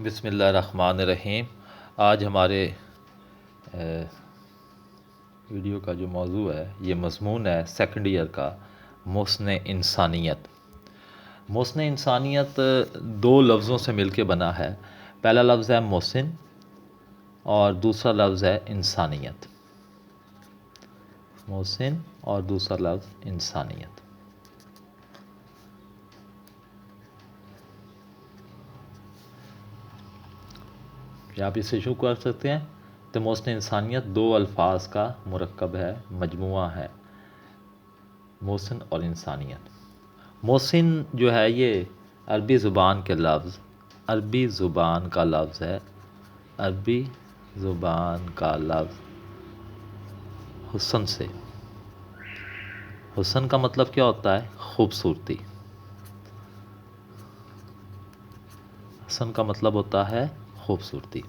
بسم اللہ الرحمن الرحیم۔ آج ہمارے ویڈیو کا جو موضوع ہے، یہ مضمون ہے سیکنڈ ایئر کا، محسن انسانیت۔ محسن انسانیت دو لفظوں سے مل کے بنا ہے۔ پہلا لفظ ہے محسن اور دوسرا لفظ ہے انسانیت۔ محسن اور دوسرا لفظ انسانیت۔ آپ اسے شروع کر سکتے ہیں۔ تو محسن انسانیت دو الفاظ کا مرکب ہے، مجموعہ ہے، محسن اور انسانیت۔ محسن جو ہے یہ عربی زبان کا لفظ ہے، عربی زبان کا لفظ حسن سے۔ حسن کا مطلب کیا ہوتا ہے؟ خوبصورتی۔ حسن کا مطلب ہوتا ہے خوبصورتی،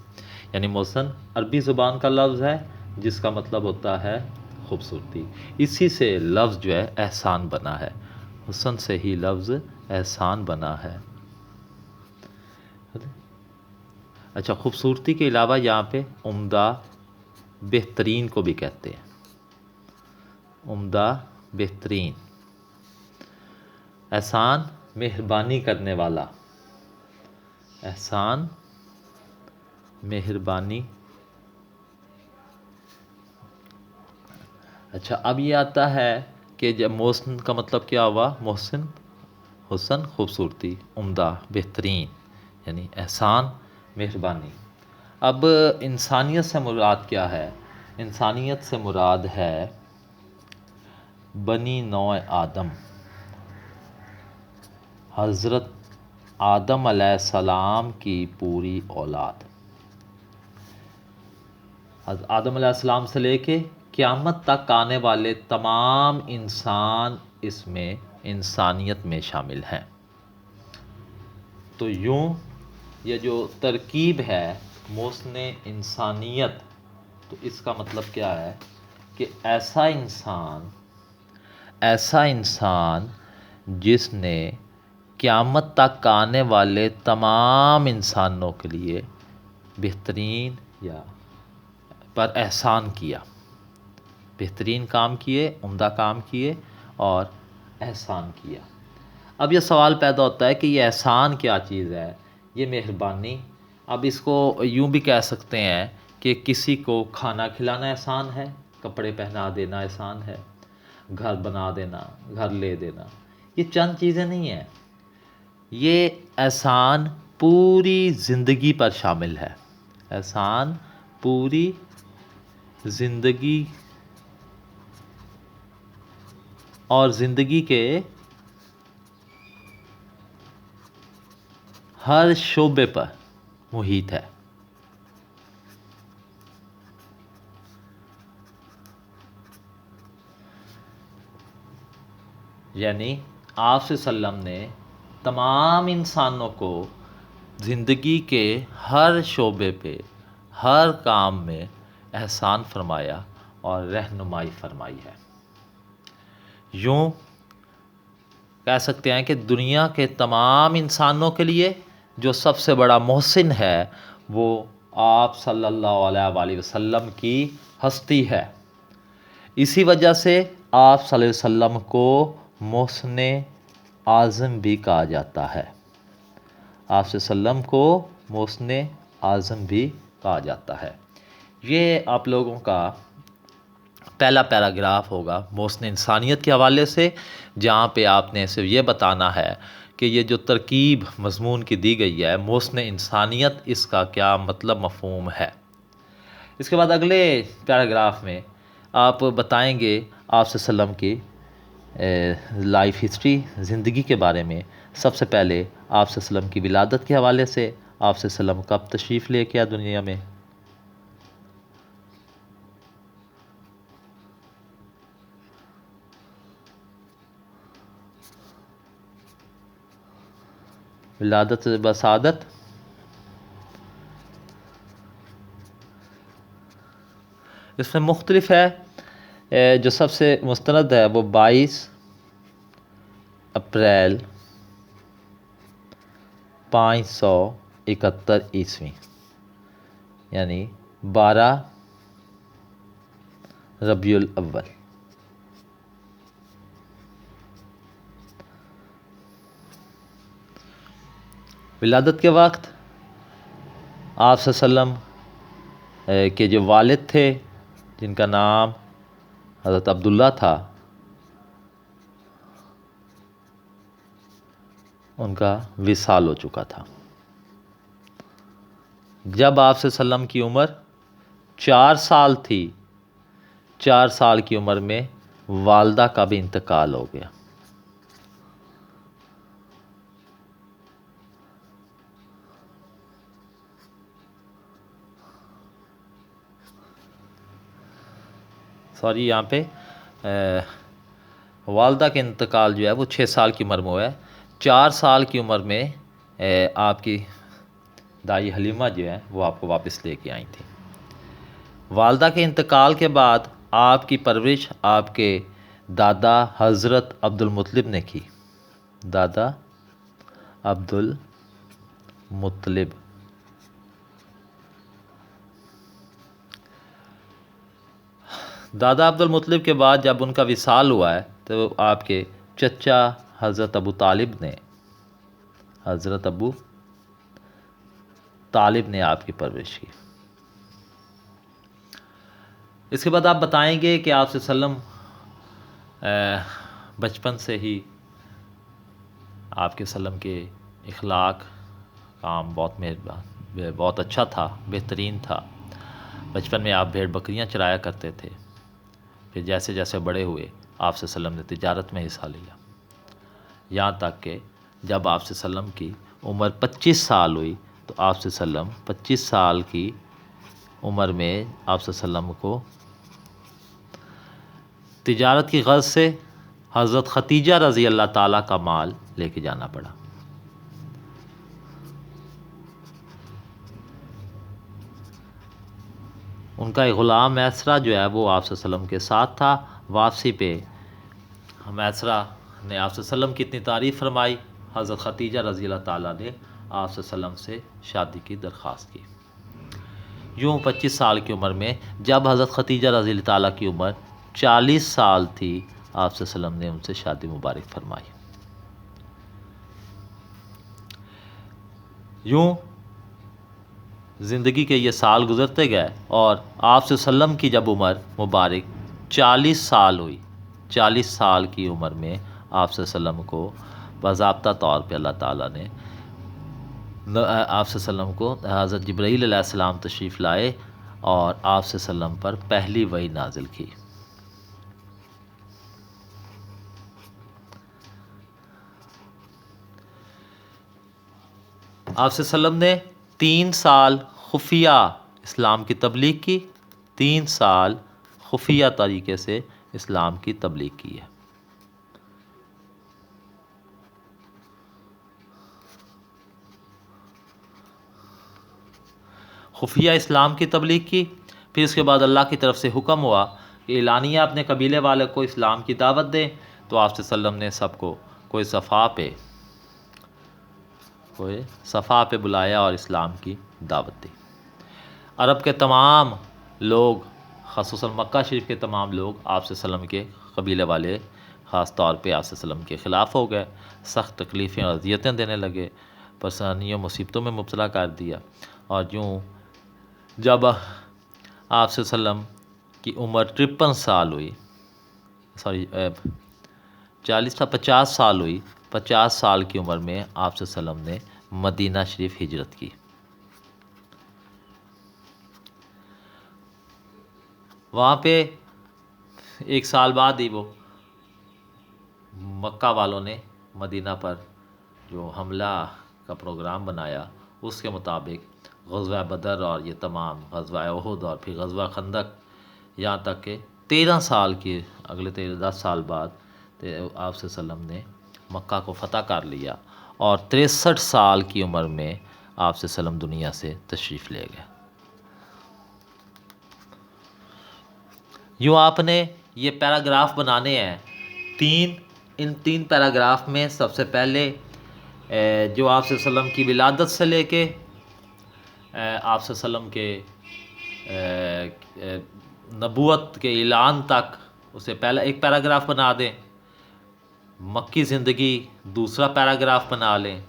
یعنی محسن عربی زبان کا لفظ ہے جس کا مطلب ہوتا ہے خوبصورتی۔ اسی سے لفظ جو ہے احسان بنا ہے، حسن سے ہی لفظ احسان بنا ہے۔ اچھا، خوبصورتی کے علاوہ یہاں پہ عمدہ، بہترین کو بھی کہتے ہیں۔ عمدہ، بہترین۔ احسان، مہربانی کرنے والا۔ احسان، مہربانی۔ اچھا، اب یہ آتا ہے کہ جب محسن کا مطلب کیا ہوا؟ محسن، حسن، خوبصورتی، عمدہ، بہترین، یعنی احسان، مہربانی۔ اب انسانیت سے مراد کیا ہے؟ انسانیت سے مراد ہے بنی نوع آدم، حضرت آدم علیہ السلام کی پوری اولاد۔ حضرت آدم علیہ السلام سے لے کے قیامت تک آنے والے تمام انسان اس میں انسانیت میں شامل ہیں۔ تو یوں یہ جو ترکیب ہے محسن انسانیت، تو اس کا مطلب کیا ہے کہ ایسا انسان جس نے قیامت تک آنے والے تمام انسانوں کے لیے بہترین یا پر احسان کیا، بہترین کام کیے، عمدہ کام کیے اور احسان کیا۔ اب یہ سوال پیدا ہوتا ہے کہ یہ احسان کیا چیز ہے؟ یہ مہربانی۔ اب اس کو یوں بھی کہہ سکتے ہیں کہ کسی کو کھانا کھلانا احسان ہے، کپڑے پہنا دینا احسان ہے، گھر بنا دینا، گھر لے دینا۔ یہ چند چیزیں نہیں ہیں، یہ احسان پوری زندگی پر شامل ہے۔ احسان پوری زندگی اور زندگی کے ہر شعبے پر محیط ہے۔ یعنی آپ صلی اللہ علیہ وسلم نے تمام انسانوں کو زندگی کے ہر شعبے پہ، ہر کام میں احسان فرمایا اور رہنمائی فرمائی ہے۔ یوں کہہ سکتے ہیں کہ دنیا کے تمام انسانوں کے لیے جو سب سے بڑا محسن ہے وہ آپ صلی اللہ علیہ وآلہ وسلم کی ہستی ہے۔ اسی وجہ سے آپ صلی اللہ علیہ وسلم کو محسن اعظم بھی کہا جاتا ہے۔ آپ صلی اللہ علیہ وسلم کو محسن اعظم بھی کہا جاتا ہے۔ یہ آپ لوگوں کا پہلا پیراگراف ہوگا محسن انسانیت کے حوالے سے، جہاں پہ آپ نے صرف یہ بتانا ہے کہ یہ جو ترکیب مضمون کی دی گئی ہے محسن انسانیت، اس کا کیا مطلب، مفہوم ہے۔ اس کے بعد اگلے پیراگراف میں آپ بتائیں گے آپ صلی اللہ علیہ وسلم کی لائف ہسٹری، زندگی کے بارے میں۔ سب سے پہلے آپ صلی اللہ علیہ وسلم کی ولادت کے حوالے سے، آپ صلی اللہ علیہ وسلم کب تشریف لے کے آئے دنیا میں، ولادت بسعادت، اس میں مختلف ہے۔ جو سب سے مستند ہے وہ 22 اپریل 500 1371 یعنی 12 ربیع الاول۔ ولادت کے وقت آپ صلی اللہ علیہ وسلم کے جو والد تھے جن کا نام حضرت عبداللہ تھا، ان کا وصال ہو چکا تھا۔ جب آپ صلی اللہ علیہ وسلم کی عمر 4 سال تھی، 4 سال کی عمر میں والدہ کا بھی انتقال ہو گیا۔ سوری، یہاں پہ والدہ کے انتقال جو ہے وہ 6 سال کی عمر میں ہوا ہے۔ 4 سال کی عمر میں آپ کی دائی حلیمہ جو ہے وہ آپ کو واپس لے کے آئی تھی۔ والدہ کے انتقال کے بعد آپ کی پرورش آپ کے دادا حضرت عبد المطلب نے کی۔ دادا عبد المطلب دادا عبد المطلب کے بعد جب ان کا وصال ہوا ہے تو آپ کے چچا حضرت ابو طالب نے آپ کی پرورش کی۔ اس کے بعد آپ بتائیں گے کہ آپ صلی اللہ علیہ وسلم بچپن سے ہی آپ کے وسلم کے اخلاق کام بہت اچھا تھا، بہترین تھا۔ بچپن میں آپ بھیڑ بکریاں چرایا کرتے تھے، پھر جیسے جیسے بڑے ہوئے آپ صلی اللہ علیہ وسلم نے تجارت میں حصہ لیا، یہاں تک کہ جب آپ صلی اللہ علیہ وسلم کی عمر 25 سال ہوئی تو آپ صلی اللہ علیہ وسلم 25 سال کی عمر میں آپ صلی اللہ علیہ وسلم کو تجارت کی غرض سے حضرت ختیجہ رضی اللہ تعالیٰ کا مال لے کے جانا پڑا۔ ان کا ایک غلام میسرہ جو ہے وہ آپ صلی اللہ علیہ وسلم کے ساتھ تھا۔ واپسی پہ میسرہ نے آپ صلی اللہ علیہ وسلم کی اتنی تعریف فرمائی، حضرت ختیجہ رضی اللہ تعالیٰ نے آپ صلی اللہ علیہ وسلم سے شادی کی درخواست کی۔ یوں 25 سال کی عمر میں جب حضرت ختیجہ رضی اللہ تعالیٰ کی عمر 40 سال تھی، آپ صلی اللہ علیہ وسلم نے ان سے شادی مبارک فرمائی۔ یوں زندگی کے یہ سال گزرتے گئے اور آپ صلی اللہ علیہ وسلم کی جب عمر مبارک 40 سال ہوئی، 40 سال کی عمر میں آپ صلی اللہ علیہ وسلم کو باضابطہ طور پہ اللہ تعالیٰ نے آپ صلی اللہ علیہ وسلم کو حضرت جبرائیل علیہ السلام تشریف لائے اور آپ صلی اللہ علیہ وسلم پر پہلی وحی نازل کی۔ آپ صلی اللہ علیہ وسلم نے 3 سال خفیہ اسلام کی تبلیغ کی، 3 سال خفیہ طریقے سے اسلام کی تبلیغ کی ہے۔ خفیہ اسلام کی تبلیغ کی، پھر اس کے بعد اللہ کی طرف سے حکم ہوا کہ اعلانیہ اپنے قبیلے والے کو اسلام کی دعوت دیں، تو آپ صلی اللہ علیہ وسلم نے سب کو کوئی صفا پہ بلایا اور اسلام کی دعوت دی۔ عرب کے تمام لوگ، خصوصاً مکہ شریف کے تمام لوگ آپ صلی اللہ علیہ وسلم کے قبیلے والے خاص طور پہ آپ صلی اللہ علیہ وسلم کے خلاف ہو گئے، سخت تکلیفیں اور اذیتیں دینے لگے، پریشانیوں مصیبتوں میں مبتلا کر دیا۔ اور یوں جب آپ صلی اللہ علیہ وسلم کی عمر 53 سال ہوئی، 50 سال ہوئی، 50 سال کی عمر میں آپ صلی اللہ علیہ وسلم نے مدینہ شریف ہجرت کی۔ وہاں پہ 1 سال بعد ہی وہ مکہ والوں نے مدینہ پر جو حملہ کا پروگرام بنایا، اس کے مطابق غزوہ بدر اور یہ تمام غزوہ احد اور پھر غزوہ خندق، یہاں تک کہ 13 سال کی اگلے 10 سال بعد آپ صلی اللہ علیہ وسلم نے مکہ کو فتح کر لیا اور 63 سال کی عمر میں آپ صلی اللہ علیہ وسلم دنیا سے تشریف لے گئے۔ یوں آپ نے یہ پیراگراف بنانے ہیں، ان 3 پیراگراف میں سب سے پہلے جو آپ صلی اللہ علیہ وسلم کی ولادت سے لے کے آپ صلی اللہ علیہ وسلم کے نبوت کے اعلان تک اسے پہلا ایک پیراگراف بنا دیں، مکی زندگی دوسرا پیراگراف بنا لیں،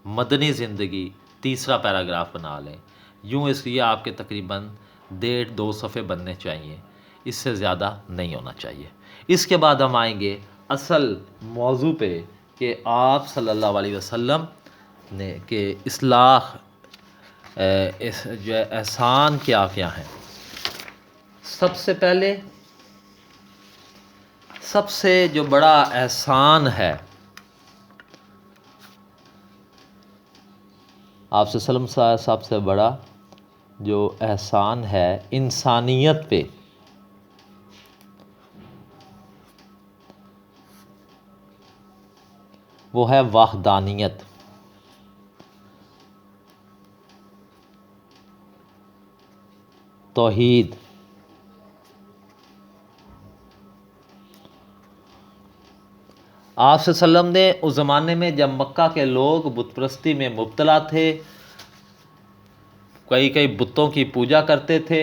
مدنی زندگی تیسرا پیراگراف بنا لیں، یوں اس لیے آپ کے تقریباً 1.5-2 صفحے بننے چاہیے، اس سے زیادہ نہیں ہونا چاہیے۔ اس کے بعد ہم آئیں گے اصل موضوع پہ کہ آپ صلی اللہ علیہ وسلم نے کہ اصلاح جو احسان کیا کیا ہیں۔ سب سے پہلے سب سے جو بڑا احسان ہے آپ صلی اللہ علیہ وسلم، سب سے بڑا جو احسان ہے انسانیت پہ، وہ ہے وحدانیت۔ توحید۔ آپ صلی اللہ علیہ وسلم نے اس زمانے میں جب مکہ کے لوگ بت پرستی میں مبتلا تھے، کئی بتوں کی پوجا کرتے تھے،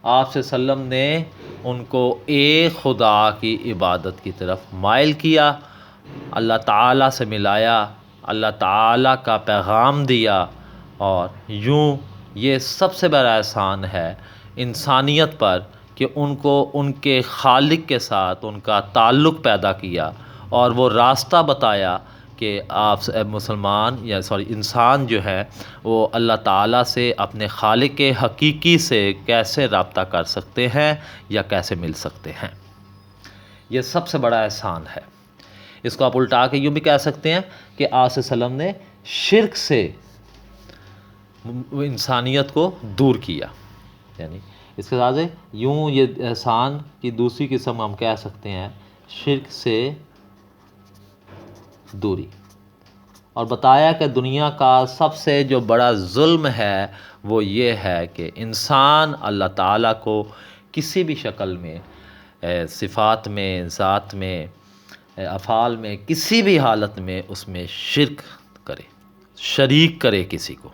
آپ صلی اللہ علیہ وسلم نے ان کو ایک خدا کی عبادت کی طرف مائل کیا، اللہ تعالیٰ سے ملایا، اللہ تعالیٰ کا پیغام دیا، اور یوں یہ سب سے بڑا احسان ہے انسانیت پر کہ ان کو ان کے خالق کے ساتھ ان کا تعلق پیدا کیا اور وہ راستہ بتایا کہ آپ مسلمان انسان جو ہے وہ اللہ تعالیٰ سے اپنے خالق کے حقیقی سے کیسے رابطہ کر سکتے ہیں یا کیسے مل سکتے ہیں۔ یہ سب سے بڑا احسان ہے۔ اس کو آپ الٹا کے یوں بھی کہہ سکتے ہیں کہ آپ صلی اللہ علیہ وسلم نے شرک سے انسانیت کو دور کیا، یعنی اس کے ساتھ یوں یہ احسان کی دوسری قسم ہم کہہ سکتے ہیں شرک سے دوری، اور بتایا کہ دنیا کا سب سے جو بڑا ظلم ہے وہ یہ ہے کہ انسان اللہ تعالیٰ کو کسی بھی شکل میں، صفات میں، ذات میں، افعال میں، کسی بھی حالت میں اس میں شرک کرے، شریک کرے کسی کو،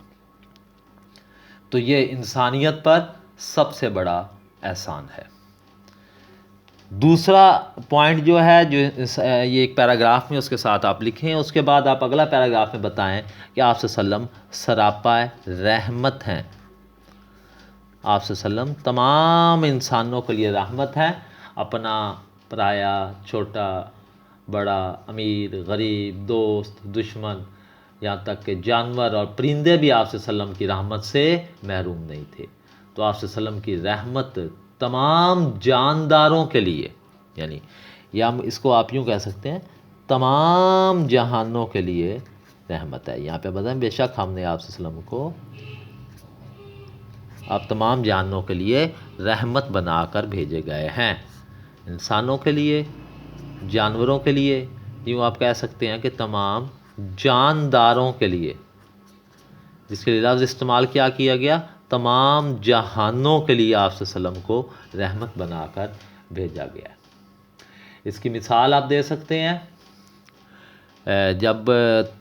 تو یہ انسانیت پر سب سے بڑا احسان ہے۔ دوسرا پوائنٹ جو ہے جو یہ ایک پیراگراف میں اس کے ساتھ آپ لکھیں، اس کے بعد آپ اگلا پیراگراف میں بتائیں کہ آپ صلی اللہ علیہ وسلم سراپا رحمت ہیں۔ آپ صلی اللہ علیہ وسلم تمام انسانوں کے لیے رحمت ہیں، اپنا پرایا، چھوٹا بڑا، امیر غریب، دوست دشمن، یہاں تک کہ جانور اور پرندے بھی آپ صلی اللہ علیہ وسلم کی رحمت سے محروم نہیں تھے۔ تو آپ صلی اللہ علیہ وسلم کی رحمت تمام جانداروں کے لیے، یعنی یا ہم اس کو آپ یوں کہہ سکتے ہیں تمام جہانوں کے لیے رحمت ہے۔ یہاں پہ بتائیں بے شک ہم نے آپ صلی اللہ علیہ وسلم کو آپ تمام جہانوں کے لیے رحمت بنا کر بھیجے گئے ہیں، انسانوں کے لیے، جانوروں کے لیے، یوں آپ کہہ سکتے ہیں کہ تمام جانداروں کے لیے، جس کے لیے لفظ استعمال کیا گیا تمام جہانوں کے لیے آپ صلی اللہ علیہ وسلم کو رحمت بنا کر بھیجا گیا ہے۔ اس کی مثال آپ دے سکتے ہیں، جب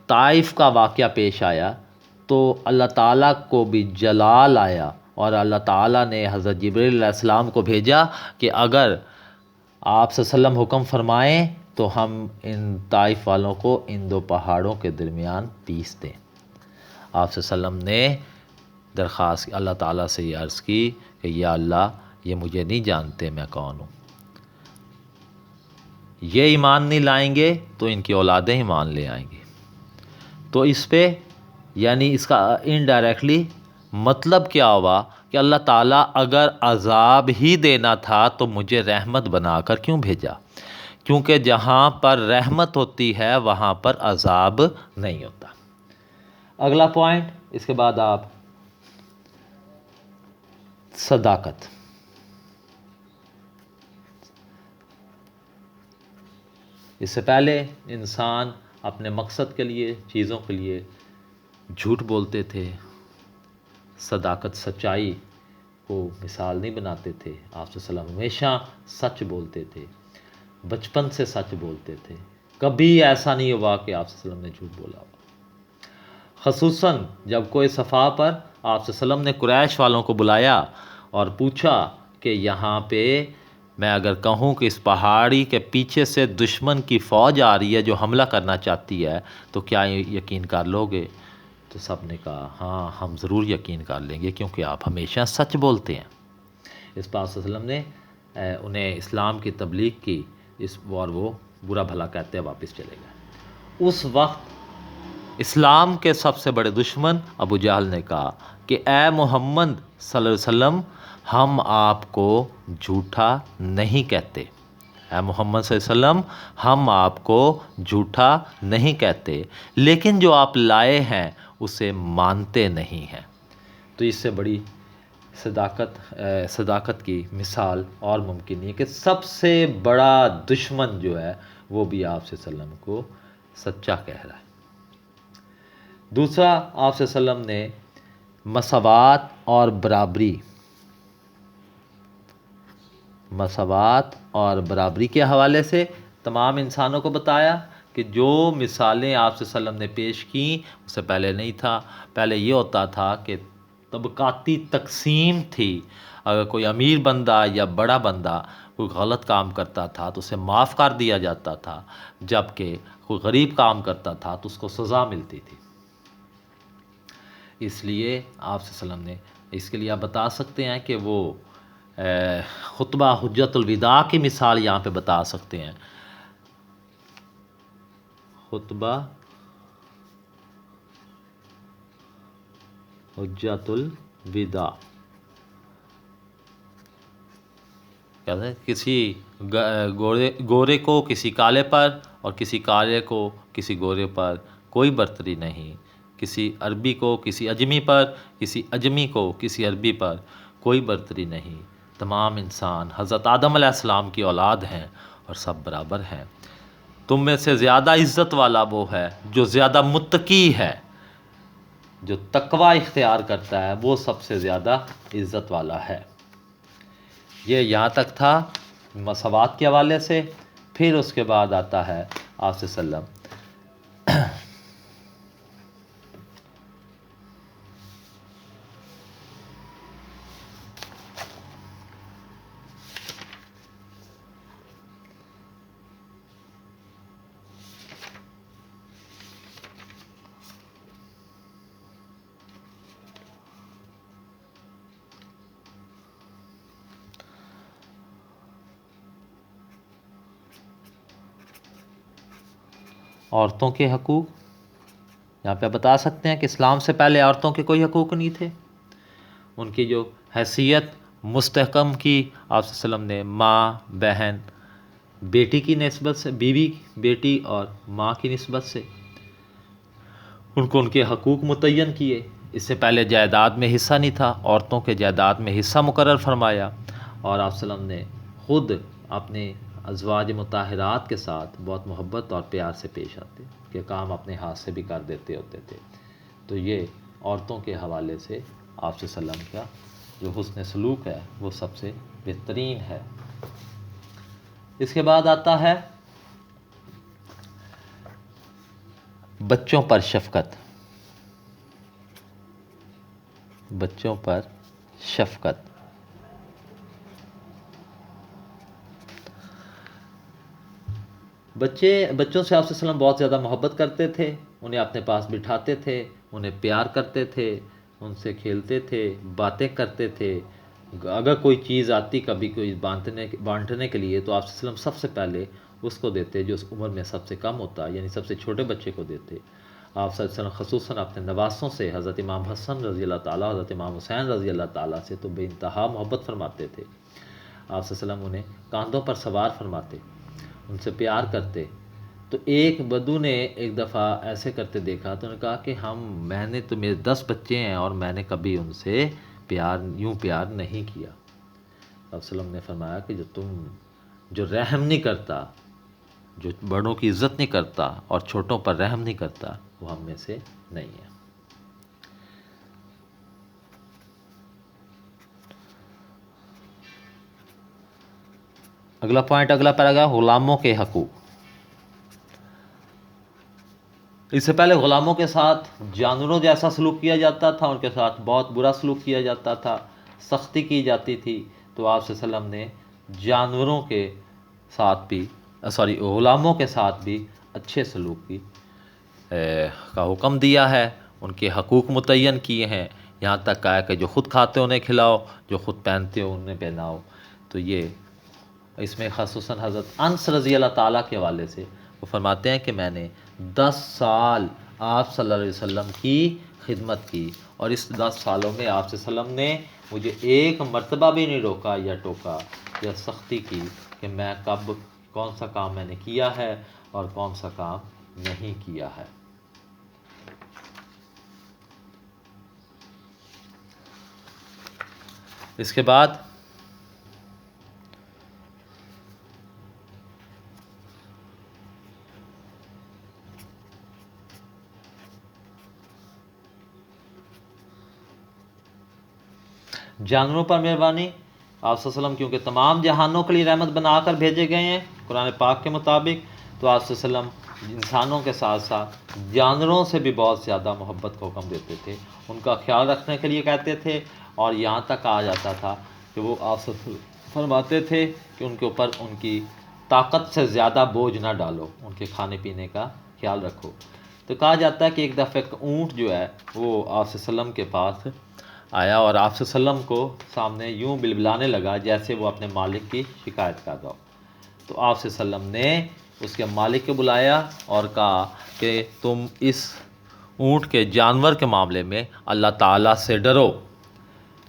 طائف کا واقعہ پیش آیا تو اللہ تعالیٰ کو بھی جلال آیا اور اللہ تعالیٰ نے حضرت جبریل علیہ السلام کو بھیجا کہ اگر آپ صلی اللہ علیہ وسلم حکم فرمائیں تو ہم ان طائف والوں کو ان دو پہاڑوں کے درمیان پیس دیں۔ آپ صلی اللہ علیہ وسلم نے درخواست اللہ تعالیٰ سے یہ عرض کی کہ یا اللہ یہ مجھے نہیں جانتے میں کون ہوں، یہ ایمان نہیں لائیں گے تو ان کی اولادیں ایمان لے آئیں گے۔ تو اس پہ یعنی اس کا انڈائریکٹلی مطلب کیا ہوا کہ اللہ تعالیٰ اگر عذاب ہی دینا تھا تو مجھے رحمت بنا کر کیوں بھیجا، کیونکہ جہاں پر رحمت ہوتی ہے وہاں پر عذاب نہیں ہوتا۔ اگلا پوائنٹ، اس کے بعد آپ صداقت۔ اس سے پہلے انسان اپنے مقصد کے لیے، چیزوں کے لیے جھوٹ بولتے تھے، صداقت سچائی کو مثال نہیں بناتے تھے۔ آپ صلی اللہ علیہ وسلم ہمیشہ سچ بولتے تھے، بچپن سے سچ بولتے تھے، کبھی ایسا نہیں ہوا کہ آپ صلی اللہ علیہ وسلم نے جھوٹ بولا ہو۔ خصوصاً جب کوئی صفحہ پر آپ صلی اللہ علیہ وسلم نے قریش والوں کو بلایا اور پوچھا کہ یہاں پہ میں اگر کہوں کہ اس پہاڑی کے پیچھے سے دشمن کی فوج آ رہی ہے جو حملہ کرنا چاہتی ہے تو کیا یقین کر لو گے؟ تو سب نے کہا ہاں ہم ضرور یقین کر لیں گے کیونکہ آپ ہمیشہ سچ بولتے ہیں۔ اس پر آپ صلی اللہ علیہ وسلم نے انہیں اسلام کی تبلیغ کی، اور وہ برا بھلا کہتے واپس چلے گئے۔ اس وقت اسلام کے سب سے بڑے دشمن ابو جہل نے کہا کہ اے محمد صلی اللہ علیہ وسلم، ہم آپ کو جھوٹا نہیں کہتے، اے محمد صلی اللہ علیہ وسلم ہم آپ کو جھوٹا نہیں کہتے، لیکن جو آپ لائے ہیں اسے مانتے نہیں ہیں۔ تو اس سے بڑی صداقت کی مثال اور ممکن نہیں ہے کہ سب سے بڑا دشمن جو ہے وہ بھی آپ صلی اللہ علیہ وسلم کو سچا کہہ رہا ہے۔ دوسرا، آپ صلی اللہ علیہ وسلم نے مساوات اور برابری کے حوالے سے تمام انسانوں کو بتایا کہ جو مثالیں آپ صلی اللہ علیہ وسلم نے پیش کیں اس سے پہلے نہیں تھا۔ پہلے یہ ہوتا تھا کہ طبقاتی تقسیم تھی، اگر کوئی امیر بندہ یا بڑا بندہ کوئی غلط کام کرتا تھا تو اسے معاف کر دیا جاتا تھا، جبکہ کوئی غریب کام کرتا تھا تو اس کو سزا ملتی تھی۔ اس لیے آپ صلی اللہ علیہ وسلم نے اس کے لیے آپ بتا سکتے ہیں کہ وہ خطبہ حجت الوداع کی مثال یہاں پہ بتا سکتے ہیں۔ خطبہ حجت الوداع کہتے ہیں کسی گورے کو کسی کالے پر اور کسی کالے کو کسی گورے پر کوئی برتری نہیں، کسی عربی کو کسی اجمی پر، کسی اجمی کو کسی عربی پر کوئی برتری نہیں، تمام انسان حضرت آدم علیہ السلام کی اولاد ہیں اور سب برابر ہیں۔ تم میں سے زیادہ عزت والا وہ ہے جو زیادہ متقی ہے، جو تقوی اختیار کرتا ہے وہ سب سے زیادہ عزت والا ہے۔ یہ یہاں تک تھا مساوات کے حوالے سے۔ پھر اس کے بعد آتا ہے آپ صلی اللہ علیہ وسلم عورتوں کے حقوق۔ یہاں پہ بتا سکتے ہیں کہ اسلام سے پہلے عورتوں کے کوئی حقوق نہیں تھے، ان کی جو حیثیت مستحکم کی آپ صلی اللہ علیہ وسلم نے ماں، بہن، بیٹی کی نسبت سے، بیوی، بیٹی اور ماں کی نسبت سے ان کو ان کے حقوق متعین کیے۔ اس سے پہلے جائیداد میں حصہ نہیں تھا، عورتوں کے جائیداد میں حصہ مقرر فرمایا، اور آپ صلی اللہ علیہ وسلم نے خود اپنے ازواج مطہرات کے ساتھ بہت محبت اور پیار سے پیش آتے کہ کام اپنے ہاتھ سے بھی کر دیتے ہوتے تھے۔ تو یہ عورتوں کے حوالے سے آپ صلی اللہ علیہ وسلم کا جو حسن سلوک ہے وہ سب سے بہترین ہے۔ اس کے بعد آتا ہے بچوں پر شفقت۔ بچوں پر شفقت۔ بچوں سے آپ صلی اللہ علیہ وسلم بہت زیادہ محبت کرتے تھے، انہیں اپنے پاس بٹھاتے تھے، انہیں پیار کرتے تھے، ان سے کھیلتے تھے، باتیں کرتے تھے۔ اگر کوئی چیز آتی کبھی کوئی بانٹنے کے لیے تو آپ صلی اللہ علیہ وسلم سب سے پہلے اس کو دیتے جو اس عمر میں سب سے کم ہوتا، یعنی سب سے چھوٹے بچے کو دیتے۔ آپ صلی اللہ علیہ وسلم خصوصاً اپنے نواسوں سے، حضرت امام حسن رضی اللہ تعالیٰ، حضرت امام حسین رضی اللہ تعالیٰ سے تو بے انتہا محبت فرماتے تھے۔ آپ صلی اللہ علیہ وسلم انہیں کاندھوں پر سوار فرماتے، ان سے پیار کرتے۔ تو ایک بدو نے ایک دفعہ ایسے کرتے دیکھا تو انہوں نے کہا کہ میں نے تو میرے 10 بچے ہیں اور میں نے کبھی ان سے پیار نہیں کیا۔ آپ صلی اللہ علیہ وسلم نے فرمایا کہ جو رحم نہیں کرتا، جو بڑوں کی عزت نہیں کرتا اور چھوٹوں پر رحم نہیں کرتا وہ ہم میں سے نہیں ہے۔ اگلا پوائنٹ، اگلا پیراگراف، غلاموں کے حقوق۔ اس سے پہلے غلاموں کے ساتھ جانوروں جیسا سلوک کیا جاتا تھا، ان کے ساتھ بہت برا سلوک کیا جاتا تھا، سختی کی جاتی تھی۔ تو آپ صلی اللہ علیہ وسلم نے جانوروں کے ساتھ بھی غلاموں کے ساتھ بھی اچھے سلوک کا حکم دیا ہے، ان کے حقوق متعین کیے ہیں، یہاں تک کہا کہ جو خود کھاتے ہو انہیں کھلاؤ، جو خود پہنتے ہو انہیں پہناؤ۔ تو یہ اس میں خصوصاً حضرت انس رضی اللہ تعالیٰ کے حوالے سے وہ فرماتے ہیں کہ میں نے 10 سال آپ صلی اللہ علیہ وسلم کی خدمت کی، اور اس 10 سالوں میں آپ صلی اللہ علیہ وسلم نے مجھے ایک مرتبہ بھی نہیں روکا یا ٹوکا یا سختی کی کہ میں کب کون سا کام میں نے کیا ہے اور کون سا کام نہیں کیا ہے۔ اس کے بعد جانوروں پر مہربانی۔ آپ صلی اللہ علیہ وسلم کیونکہ تمام جہانوں کے لیے رحمت بنا کر بھیجے گئے ہیں قرآن پاک کے مطابق، تو آپ صلی اللہ علیہ وسلم انسانوں کے ساتھ ساتھ جانوروں سے بھی بہت زیادہ محبت کا حکم دیتے تھے، ان کا خیال رکھنے کے لیے کہتے تھے، اور یہاں تک کہا جاتا تھا کہ وہ آپ صلی اللہ علیہ وسلم فرماتے تھے کہ ان کے اوپر ان کی طاقت سے زیادہ بوجھ نہ ڈالو، ان کے کھانے پینے کا خیال رکھو۔ تو کہا جاتا ہے کہ ایک دفعہ ایک اونٹ جو ہے وہ آپ صلی اللہ علیہ وسلم کے پاس آیا، اور آپ صلی اللہ علیہ وسلم کو سامنے یوں بلبلانے لگا جیسے وہ اپنے مالک کی شکایت کر رہا ہو۔ تو آپ صلی اللہ علیہ وسلم نے اس کے مالک کو بلایا اور کہا کہ تم اس اونٹ کے جانور کے معاملے میں اللہ تعالیٰ سے ڈرو،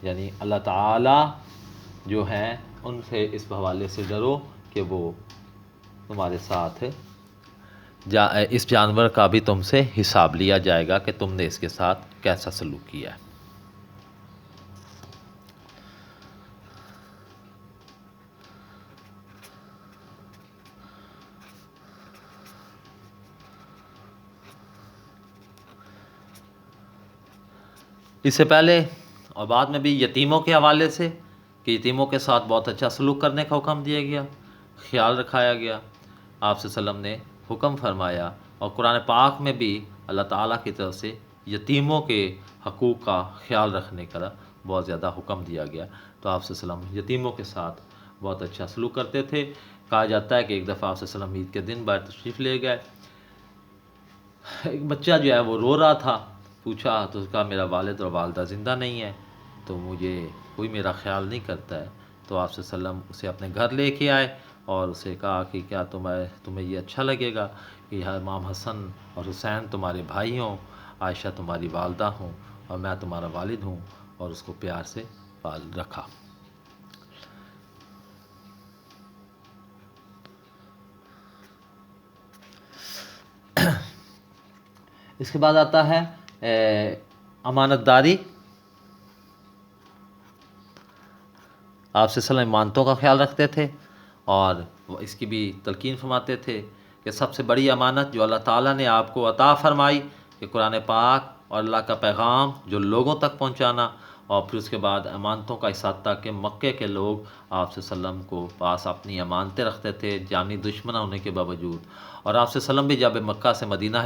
یعنی اللہ تعالیٰ جو ہیں ان سے اس حوالے سے ڈرو کہ وہ تمہارے ساتھ اس جانور کا بھی تم سے حساب لیا جائے گا کہ تم نے اس کے ساتھ کیسا سلوک کیا ہے۔ اس سے پہلے اور بعد میں بھی یتیموں کے حوالے سے کہ یتیموں کے ساتھ بہت اچھا سلوک کرنے کا حکم دیا گیا، خیال رکھایا گیا۔ آپ صلی اللہ علیہ وسلم نے حکم فرمایا، اور قرآن پاک میں بھی اللہ تعالیٰ کی طرف سے یتیموں کے حقوق کا خیال رکھنے کا بہت زیادہ حکم دیا گیا۔ تو آپ صلی اللہ علیہ وسلم یتیموں کے ساتھ بہت اچھا سلوک کرتے تھے۔ کہا جاتا ہے کہ ایک دفعہ آپ صلی اللہ علیہ وسلم عید کے دن باہر تشریف لے گئے، ایک بچہ جو ہے وہ رو رہا تھا، پوچھا تو اس کا میرا والد اور والدہ زندہ نہیں ہے، تو مجھے کوئی میرا خیال نہیں کرتا ہے۔ تو آپ صلی اللہ علیہ وسلم اسے اپنے گھر لے کے آئے اور اسے کہا کہ کیا تمہیں یہ اچھا لگے گا کہ امام حسن اور حسین تمہارے بھائی ہوں، عائشہ تمہاری والدہ ہوں، اور میں تمہارا والد ہوں، اور اس کو پیار سے پال رکھا۔ اس کے بعد آتا ہے امانت داری۔ آپ صلی اللہ علیہ وسلم امانتوں کا خیال رکھتے تھے، اور اس کی بھی تلقین فرماتے تھے کہ سب سے بڑی امانت جو اللہ تعالیٰ نے آپ کو عطا فرمائی کہ قرآن پاک اور اللہ کا پیغام جو لوگوں تک پہنچانا، اور پھر اس کے بعد امانتوں کا احاطہ کہ مکے کے لوگ آپ صلی اللہ علیہ وسلم کو پاس اپنی امانتیں رکھتے تھے جانی دشمن ہونے کے باوجود، اور آپ صلی اللہ علیہ وسلم بھی جب مکہ سے مدینہ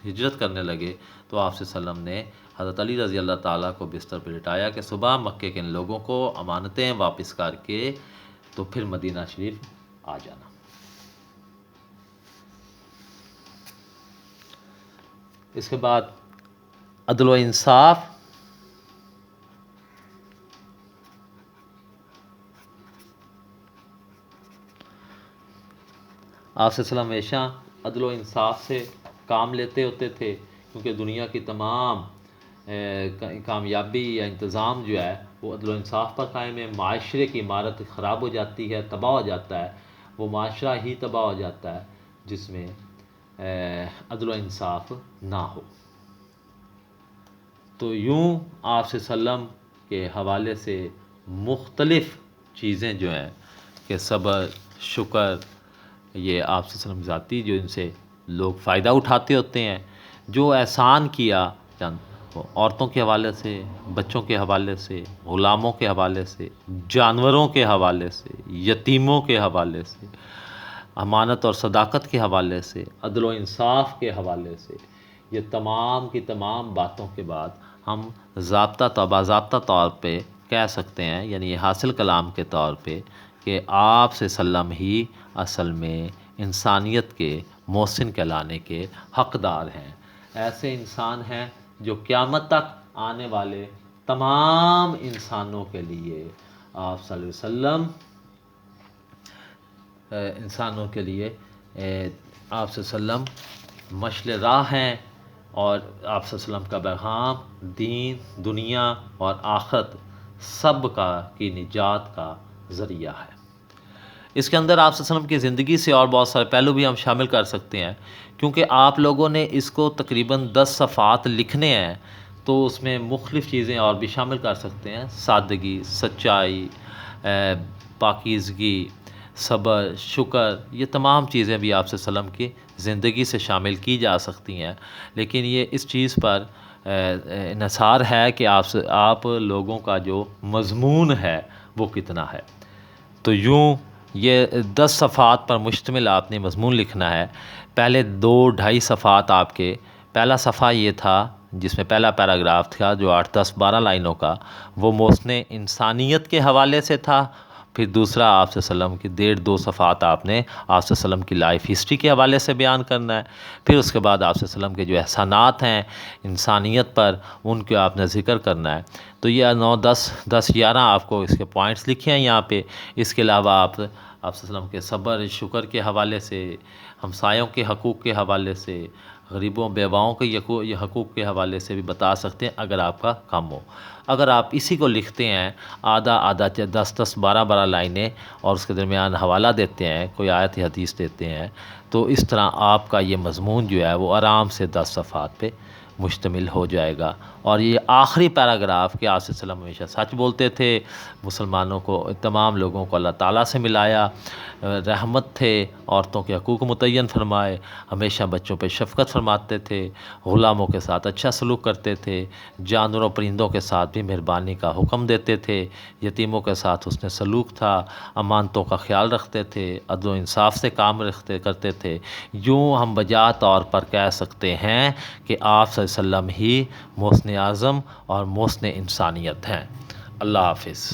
ہجرت کرنے لگے تو آپ صلی اللہ علیہ وسلم نے حضرت علی رضی اللہ تعالیٰ کو بستر پہ لٹایا کہ صبح مکے کے ان لوگوں کو امانتیں واپس کر کے تو پھر مدینہ شریف آ جانا۔ اس کے بعد عدل و انصاف۔ آپ صلی اللہ علیہ وسلم ہمیشہ عدل و انصاف سے کام لیتے ہوتے تھے، کیونکہ دنیا کی تمام کامیابی یا انتظام جو ہے وہ عدل و انصاف پر قائم ہے۔ معاشرے کی عمارت خراب ہو جاتی ہے، تباہ ہو جاتا ہے، وہ معاشرہ ہی تباہ ہو جاتا ہے جس میں عدل و انصاف نہ ہو۔ تو یوں آپ صلی اللہ علیہ وسلم کے حوالے سے مختلف چیزیں جو ہیں کہ صبر، شکر، یہ آپ صلی اللہ علیہ وسلم ذاتی جو ان سے لوگ فائدہ اٹھاتے ہوتے ہیں، جو احسان کیا عورتوں کے حوالے سے، بچوں کے حوالے سے، غلاموں کے حوالے سے، جانوروں کے حوالے سے، یتیموں کے حوالے سے، امانت اور صداقت کے حوالے سے، عدل و انصاف کے حوالے سے، یہ تمام کی تمام باتوں کے بعد ہم باضابطہ طور پہ کہہ سکتے ہیں، یعنی یہ حاصل کلام کے طور پہ، کہ آپ صلی اللہ علیہ وسلم ہی اصل میں انسانیت کے محسن کہلانے کے حقدار ہیں۔ ایسے انسان ہیں جو قیامت تک آنے والے تمام انسانوں کے لیے آپ صلی اللہ علیہ وسلم انسانوں کے لیے آپ صلی اللہ علیہ وسلم مشعل راہ ہیں، اور آپ صلی اللہ علیہ وسلم کا پیغام دین، دنیا اور آخرت سب کی نجات کا ذریعہ ہے۔ اس کے اندر آپ صلی اللہ علیہ وسلم کی زندگی سے اور بہت سارے پہلو بھی ہم شامل کر سکتے ہیں، کیونکہ آپ لوگوں نے اس کو تقریباً 10 صفحات لکھنے ہیں، تو اس میں مختلف چیزیں اور بھی شامل کر سکتے ہیں، سادگی، سچائی، پاکیزگی، صبر، شکر، یہ تمام چیزیں بھی آپ صلی اللہ علیہ وسلم کی زندگی سے شامل کی جا سکتی ہیں، لیکن یہ اس چیز پر انحصار ہے کہ آپ لوگوں کا جو مضمون ہے وہ کتنا ہے۔ تو یوں یہ 10 صفحات پر مشتمل آپ نے مضمون لکھنا ہے۔ پہلے 2-2.5 صفحات آپ کے، پہلا صفحہ یہ تھا جس میں پہلا پیراگراف تھا جو 8, 10, 12 لائنوں کا، وہ محسن انسانیت کے حوالے سے تھا۔ پھر دوسرا آپ صلی اللہ علیہ وسلم کی 1.5-2 صفحات آپ نے آپ صلی اللہ علیہ وسلم کی لائف ہسٹری کے حوالے سے بیان کرنا ہے۔ پھر اس کے بعد آپ صلی اللہ علیہ وسلم کے جو احسانات ہیں انسانیت پر، ان کے آپ نے ذکر کرنا ہے۔ تو یہ 9, 10, 11 آپ کو اس کے پوائنٹس لکھے ہیں یہاں پہ۔ اس کے علاوہ آپ صلی اللہ علیہ وسلم کے صبر، شکر کے حوالے سے، ہمسایوں کے حقوق کے حوالے سے، غریبوں بیواؤں کے یہ حقوق کے حوالے سے بھی بتا سکتے ہیں اگر آپ کا کم ہو۔ اگر آپ اسی کو لکھتے ہیں آدھا 10, 12 لائنیں، اور اس کے درمیان حوالہ دیتے ہیں، کوئی آیت حدیث دیتے ہیں، تو اس طرح آپ کا یہ مضمون جو ہے وہ آرام سے 10 صفحات پہ مشتمل ہو جائے گا۔ اور یہ آخری پیراگراف کہ آپ صلی اللہ علیہ وسلم ہمیشہ سچ بولتے تھے، مسلمانوں کو، تمام لوگوں کو اللہ تعالیٰ سے ملایا، رحمت تھے، عورتوں کے حقوق متعین فرمائے، ہمیشہ بچوں پہ شفقت فرماتے تھے، غلاموں کے ساتھ اچھا سلوک کرتے تھے، جانوروں پرندوں کے ساتھ بھی مہربانی کا حکم دیتے تھے، یتیموں کے ساتھ حسن سلوک تھا، امانتوں کا خیال رکھتے تھے، عدل و انصاف سے کام کرتے تھے۔ یوں ہم بجا طور پر کہہ سکتے ہیں کہ آپ صلی اللہ علیہ وسلم ہی محسن اعظم اور محسن انسانیت ہیں۔ اللہ حافظ۔